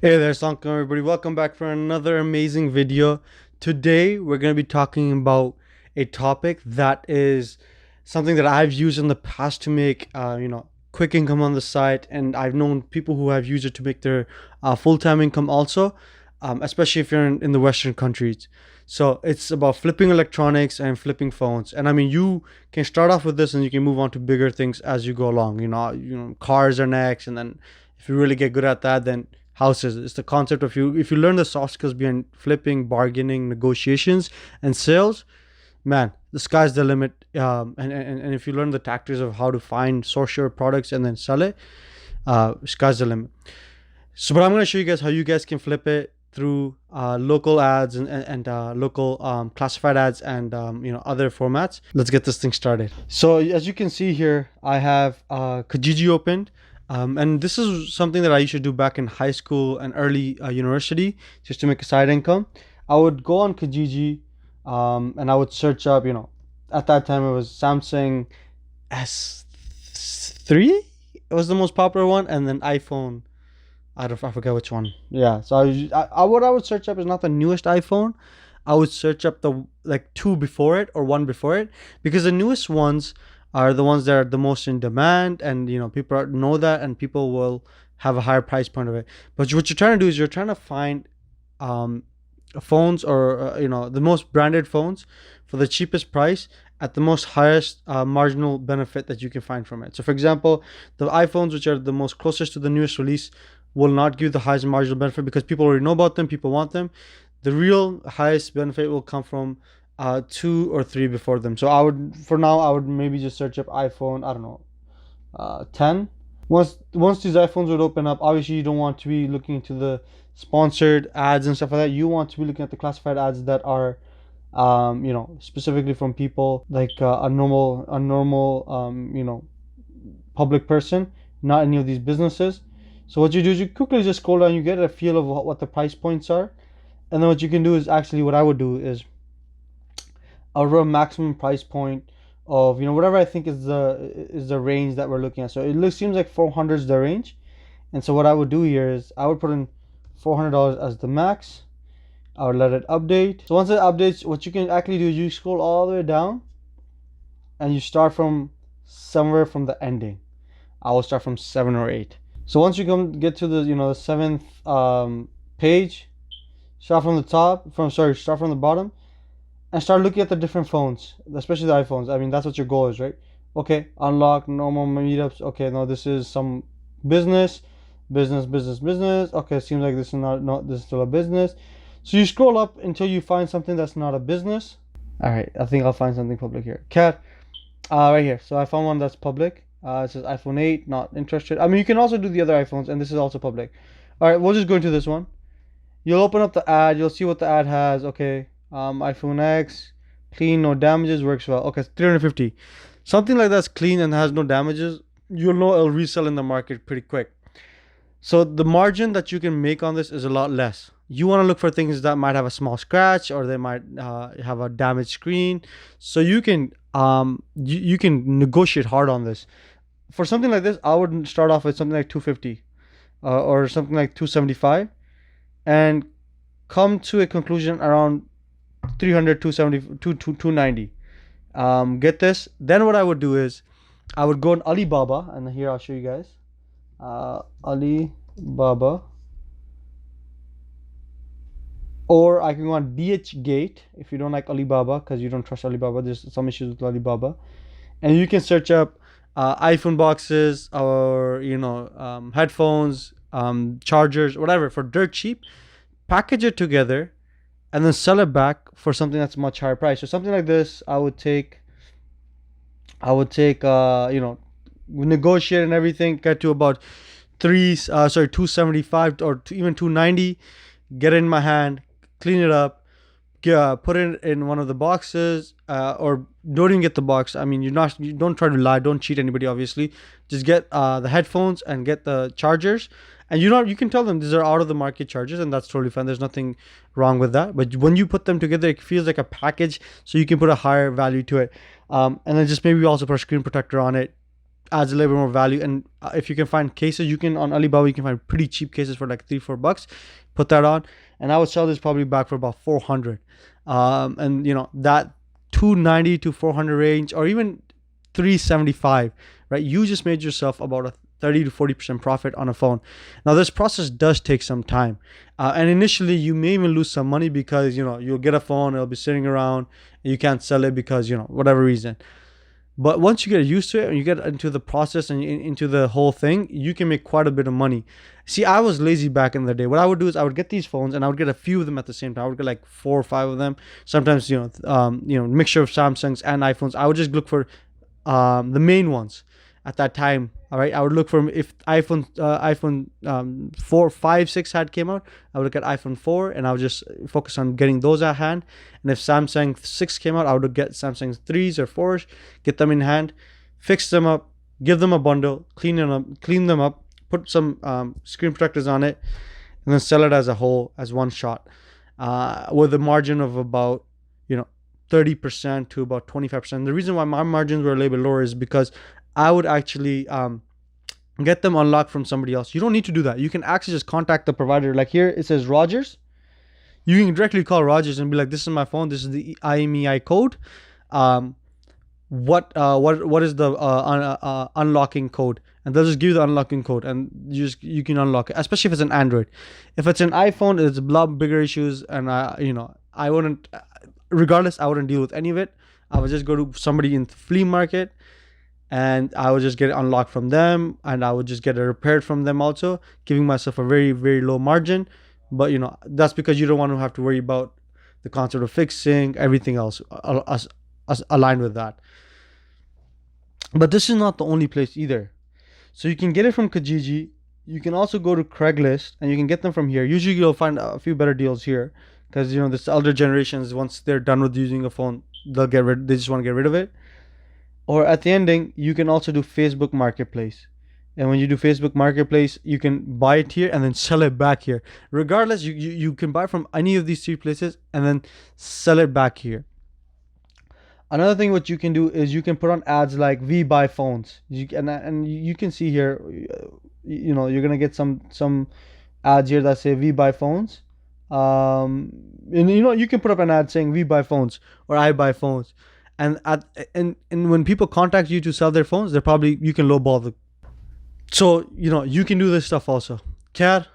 Hey there, Assalamu everybody. Welcome back for another amazing video. Today, we're going to be talking about a topic that is something that I've used in the past to make, quick income on the site, and I've known people who have used it to make their full-time income also, especially if you're in the Western countries. So it's about flipping electronics and flipping phones. And I mean, you can start off with this, and you can move on to bigger things as you go along. Cars are next, and then if you really get good at that, then houses. It's the concept of you. If you learn the soft skills behind flipping, bargaining, negotiations, and sales, man, the sky's the limit. And if you learn the tactics of how to find, source your products, and then sell it, sky's the limit. So, but I'm going to show you guys how you guys can flip it through local ads and local classified ads and other formats. Let's get this thing started. So as you can see here, I have Kijiji opened. And this is something that I used to do back in high school and early university just to make a side income. I would go on Kijiji and I would search up, at that time it was Samsung S3. It was the most popular one, and then iPhone. I forget which one. Yeah. So what I would search up is not the newest iPhone. I would search up the like two before it or one before it, because the newest ones are the ones that are the most in demand, and people know that, and people will have a higher price point of it. But what you're trying to do is you're trying to find phones, or the most branded phones for the cheapest price at the most highest marginal benefit that you can find from it. So for example, the iPhones which are the most closest to the newest release will not give the highest marginal benefit because people already know about them, people want them. The real highest benefit will come from two or three before them. So for now I would maybe just search up iPhone, I don't know, 10. Once these iPhones would open up, obviously you don't want to be looking into the sponsored ads and stuff like that. You want to be looking at the classified ads that are specifically from people like a normal public person, not any of these businesses. So what you do is you quickly just scroll down, you get a feel of what the price points are, and then what you can do is, actually what I would do is I'll run a maximum price point of whatever I think is the range that we're looking at. So seems like 400 is the range, and so what I would do here is I would put in $400 as the max. I would let it update. So once it updates, what you can actually do is you scroll all the way down, and you start from somewhere from the ending. I will start from 7 or 8. So once you get to the seventh page, start from the bottom, and start looking at the different phones, especially the iPhones. I mean, that's what your goal is, right? Okay, unlock, normal meetups. Okay, no, this is some business. Okay, seems like this is not this is still a business. So you scroll up until you find something that's not a business. All right, I think I'll find something public here. Cat, right here. So I found one that's public. It says iPhone 8, not interested. I mean, you can also do the other iPhones, and this is also public. All right, we'll just go into this one. You'll open up the ad. You'll see what the ad has. Okay, iPhone X, clean, no damages, works well. Okay, 350. Something like that's clean and has no damages, you'll know it'll resell in the market pretty quick. So the margin that you can make on this is a lot less. You want to look for things that might have a small scratch, or they might have a damaged screen. So you can you can negotiate hard on this. For something like this, I would start off with something like 250 or something like 275, and come to a conclusion around 300, 270, 290. Get this. Then what I would do is I would go on Alibaba, and here I'll show you guys. Alibaba, or I can go on DHgate if you don't like Alibaba, because you don't trust Alibaba. There's some issues with Alibaba, and you can search up iPhone boxes, or headphones, chargers, whatever, for dirt cheap. Package it together, and then sell it back for something that's much higher price. So something like this, I would take negotiate and everything, get to about 275 or even 290, get it in my hand, clean it up, put it in one of the boxes, or don't even get the box. I mean, you don't try to lie, don't cheat anybody, obviously. Just get the headphones and get the chargers, and you can tell them these are out of the market chargers, and that's totally fine. There's nothing wrong with that. But when you put them together, it feels like a package, so you can put a higher value to it. And then just maybe also put a screen protector on it, adds a little bit more value. And if you can find cases, you can on Alibaba, you can find pretty cheap cases for like $3-4. Put that on, and I would sell this probably back for about 400. And that 290 to 400 range, or even 375, right? You just made yourself about a 30 to 40% profit on a phone. Now this process does take some time, and initially you may even lose some money because you'll get a phone, it'll be sitting around, and you can't sell it because whatever reason. But once you get used to it and you get into the process and into the whole thing, you can make quite a bit of money. See, I was lazy back in the day. What I would do is I would get these phones and I would get a few of them at the same time. I would get like 4 or 5 of them. Sometimes, mixture of Samsungs and iPhones. I would just look for the main ones at that time. All right, I would look for if iPhone 4, 5, 6 had came out. I would look at iPhone 4 and I would just focus on getting those at hand. And if Samsung 6 came out, I would get Samsung 3s or 4s, get them in hand, fix them up, give them a bundle, clean them up, put some screen protectors on it, and then sell it as a whole, as one shot, with a margin of about 30% to about 25%. The reason why my margins were a little bit lower is because I would actually get them unlocked from somebody else. You don't need to do that. You can actually just contact the provider. Like here, it says Rogers. You can directly call Rogers and be like, "This is my phone. This is the IMEI code. What is the unlocking code?" And they'll just give you the unlocking code, and you can unlock it. Especially if it's an Android. If it's an iPhone, it's a lot bigger issues, and I wouldn't. Regardless, I wouldn't deal with any of it. I would just go to somebody in the flea market, and I would just get it unlocked from them, and I would just get it repaired from them also, giving myself a very, very low margin. But that's because you don't want to have to worry about the concept of fixing everything else aligned with that. But this is not the only place either. So you can get it from Kijiji. You can also go to Craigslist and you can get them from here. Usually you'll find a few better deals here because this elder generations, once they're done with using a phone, they just want to get rid of it. Or at the ending, you can also do Facebook Marketplace. And when you do Facebook Marketplace, you can buy it here and then sell it back here. Regardless, you can buy from any of these 3 places and then sell it back here. Another thing what you can do is you can put on ads like "We buy phones." And you can see here, you're gonna get some ads here that say "We buy phones." And you can put up an ad saying "We buy phones" or "I buy phones." And when people contact you to sell their phones, you can lowball them. So you can do this stuff also. Cat,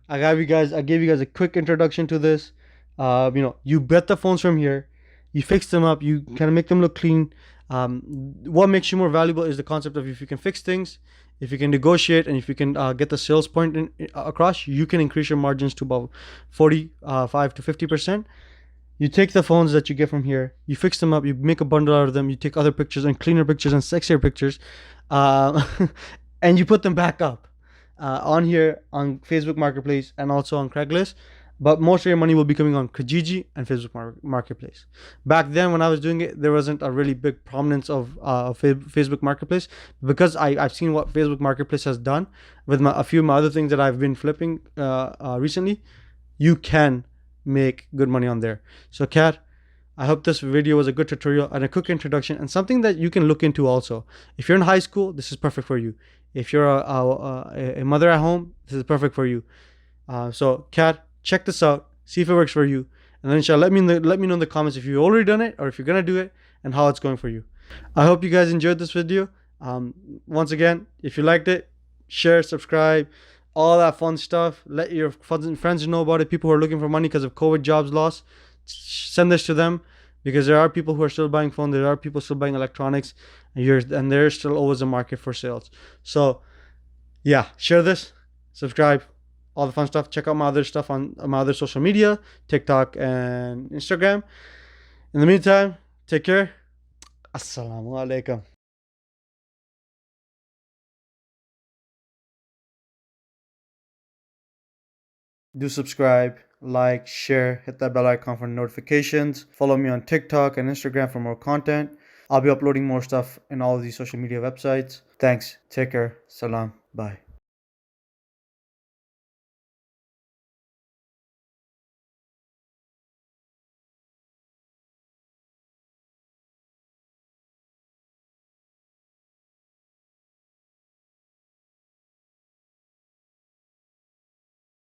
I gave you guys a quick introduction to this. You get the phones from here, you fix them up, you kind of make them look clean. What makes you more valuable is the concept of if you can fix things, if you can negotiate, and if you can get the sales point across, you can increase your margins to about 45 to 50%. You take the phones that you get from here, you fix them up, you make a bundle out of them, you take other pictures and cleaner pictures and sexier pictures, and you put them back up on here on Facebook Marketplace and also on Craigslist. But most of your money will be coming on Kijiji and Facebook Marketplace. Back then, when I was doing it, there wasn't a really big prominence of Facebook Marketplace, because I've seen what Facebook Marketplace has done with a few of my other things that I've been flipping recently. You can make good money on there. So Kat, I hope this video was a good tutorial and a quick introduction and something that you can look into also. If you're in high school, this is perfect for you. If you're a mother at home, this is perfect for you. So Kat, check this out, see if it works for you, and then inshallah let me know in the comments if you've already done it or if you're gonna do it and how it's going for you. I hope you guys enjoyed this video. Once again, if you liked it, share, subscribe, all that fun stuff. Let your friends know about it. People who are looking for money because of COVID, jobs lost, send this to them, because there are people who are still buying phones, there are people still buying electronics, and there's still always a market for sales. So yeah, share this, subscribe, all the fun stuff. Check out my other stuff on my other social media, TikTok and Instagram. In the meantime, take care. Asalamu alaikum. Do subscribe, like, share, hit that bell icon for notifications. Follow me on TikTok and Instagram for more content. I'll be uploading more stuff in all of these social media websites. Thanks. Take care. Salam. Bye.